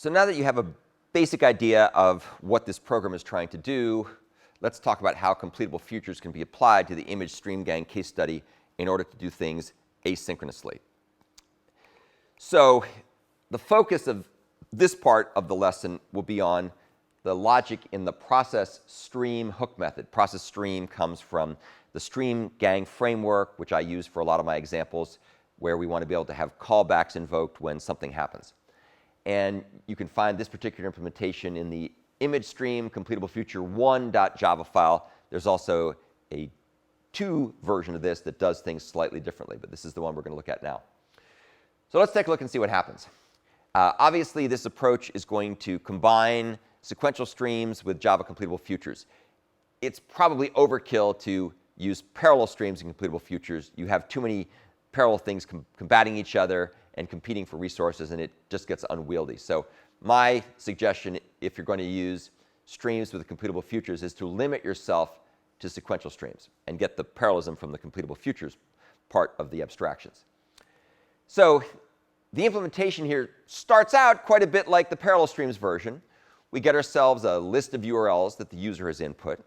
So now that you have a basic idea of what this program is trying to do, let's talk about how completable futures can be applied to the ImageStreamGang case study in order to do things asynchronously. So the focus of this part of the lesson will be on the logic in the process stream hook method. Process stream comes from the StreamGang framework, which I use for a lot of my examples, where we want to be able to have callbacks invoked when something happens. And you can find this particular implementation in the ImageStream CompletableFuture1.java file. There's also a 2 version of this that does things slightly differently, but this is the one we're going to look at now. So let's take a look and see what happens. Obviously, this approach is going to combine sequential streams with Java completable futures. It's probably overkill to use parallel streams in completable futures. You have too many parallel things combating each other and competing for resources, and it just gets unwieldy. So my suggestion, if you're going to use streams with completable futures, is to limit yourself to sequential streams and get the parallelism from the completable futures part of the abstractions. So the implementation here starts out quite a bit like the parallel streams version. We get ourselves a list of URLs that the user has input.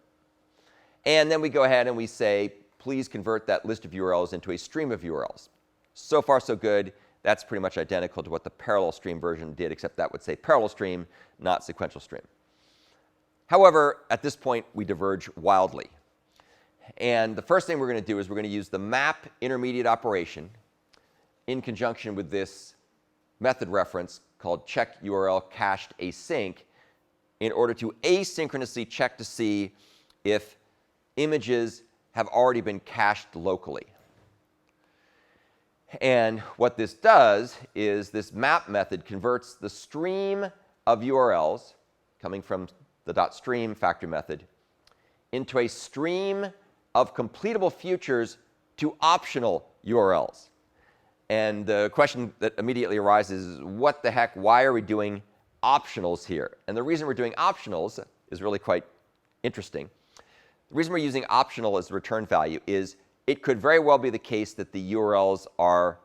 And then we go ahead and we say, please convert that list of URLs into a stream of URLs. So far, so good. That's pretty much identical to what the parallel stream version did, except that would say parallel stream, not sequential stream. However, at this point, we diverge wildly. And the first thing we're going to do is we're going to use the map intermediate operation in conjunction with this method reference called check URL cached async in order to asynchronously check to see if images have already been cached locally. And what this does is this map method converts the stream of URLs coming from the .stream factory method into a stream of completable futures to optional URLs. And the question that immediately arises is, what the heck, why are we doing optionals here? And the reason we're doing optionals is really quite interesting. The reason we're using optional as the return value is it could very well be the case that the URLs are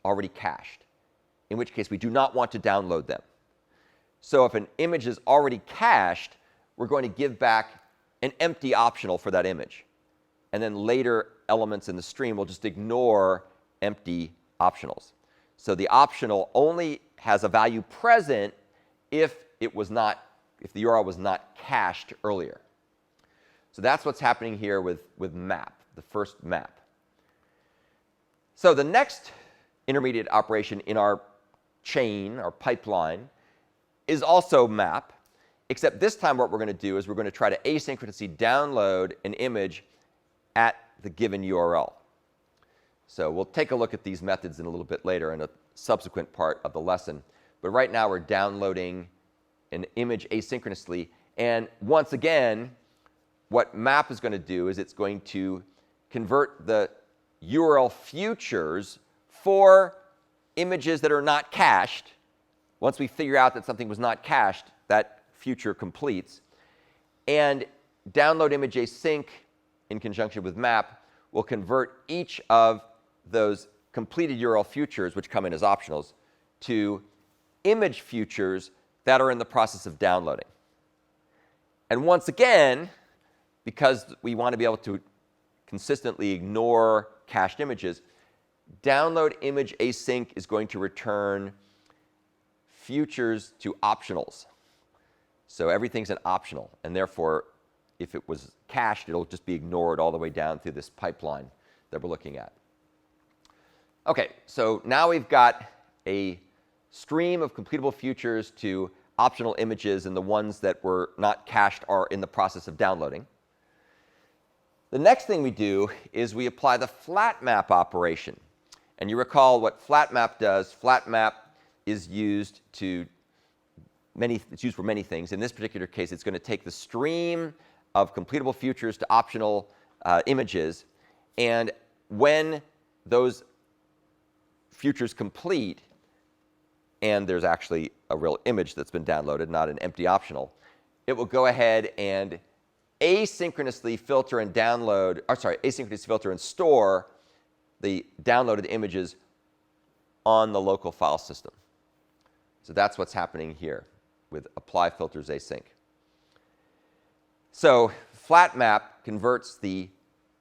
already cached, in which case we do not want to download them. So if an image is already cached, we're going to give back an empty optional for that image. And then later elements in the stream will just ignore empty optionals. So the optional only has a value present if the URL was not cached earlier. So that's what's happening here with map, the first map. So the next intermediate operation in our chain, our pipeline, is also map, except this time what we're going to do is we're going to try to asynchronously download an image at the given URL. So we'll take a look at these methods in a little bit later in a subsequent part of the lesson. But right now we're downloading an image asynchronously. And once again, what map is going to do is it's going to convert the URL futures for images that are not cached. Once we figure out that something was not cached, that future completes. And download image async in conjunction with map will convert each of those completed URL futures, which come in as optionals, to image futures that are in the process of downloading. And once again, because we want to be able to consistently ignore cached images, download image async is going to return futures to optionals. So everything's an optional, and therefore, if it was cached, it'll just be ignored all the way down through this pipeline that we're looking at. OK, so now we've got a stream of completable futures to optional images, and the ones that were not cached are in the process of downloading. The next thing we do is we apply the flat map operation. And you recall what flat map does. Flat map is used for many things. In this particular case, it's going to take the stream of completable futures to optional images. And when those futures complete, and there's actually a real image that's been downloaded, not an empty optional, it will go ahead and asynchronously filter and store the downloaded images on the local file system. This So that's what's happening here with apply filters async. So flat map converts the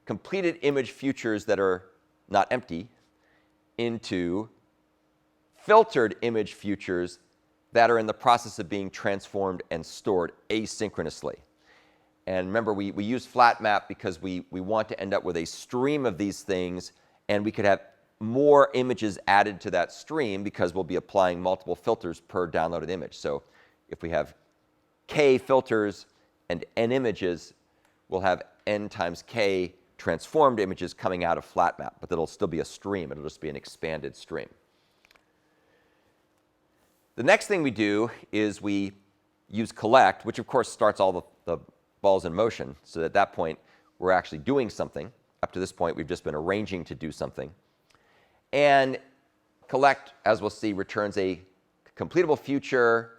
completed image futures that are not empty into filtered image futures that are in the process of being transformed and stored asynchronously. And remember, we use flat map because we want to end up with a stream of these things, and we could have more images added to that stream because we'll be applying multiple filters per downloaded image. So if we have k filters and n images, we'll have n times k transformed images coming out of flat map, but it'll still be a stream. It'll just be an expanded stream. The next thing we do is we use collect, which of course starts all the balls in motion. So at that point, we're actually doing something. Up to this point, we've just been arranging to do something. And collect, as we'll see, returns a completable future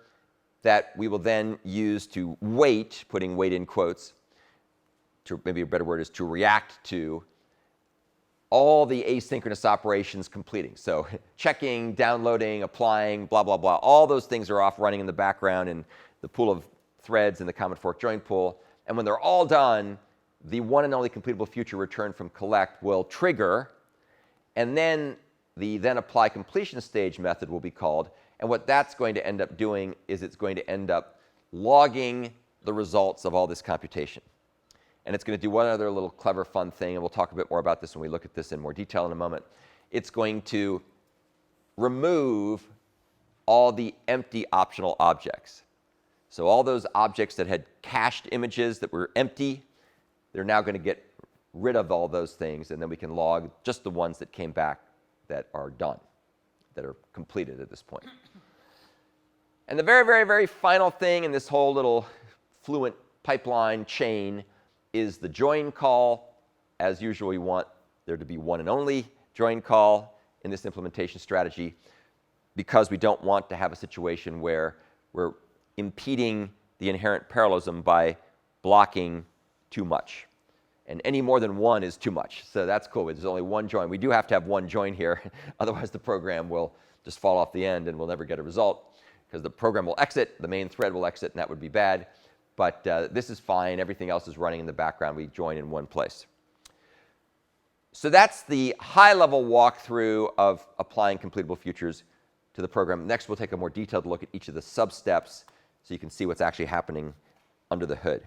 that we will then use to wait, putting wait in quotes, to maybe a better word is to react to all the asynchronous operations completing. So checking, downloading, applying, blah, blah, blah. All those things are off running in the background in the pool of threads in the common fork join pool. And when they're all done, the one and only completable future returned from collect will trigger, and then the then apply completion stage method will be called. And what that's going to end up doing is it's going to end up logging the results of all this computation. And it's going to do one other little clever fun thing, and we'll talk a bit more about this when we look at this in more detail in a moment. It's going to remove all the empty optional objects. So all those objects that had cached images that were empty, they're now going to get rid of all those things, and then we can log just the ones that came back that are done, that are completed at this point. And the very, very, very final thing in this whole little fluent pipeline chain is the join call. As usual, we want there to be one and only join call in this implementation strategy because we don't want to have a situation where we're impeding the inherent parallelism by blocking too much. And any more than one is too much. So that's cool. There's only one join. We do have to have one join here. Otherwise, the program will just fall off the end and we'll never get a result because the program will exit, the main thread will exit, and that would be bad. But this is fine. Everything else is running in the background. We join in one place. So that's the high-level walkthrough of applying completable futures to the program. Next, we'll take a more detailed look at each of the sub-steps so you can see what's actually happening under the hood.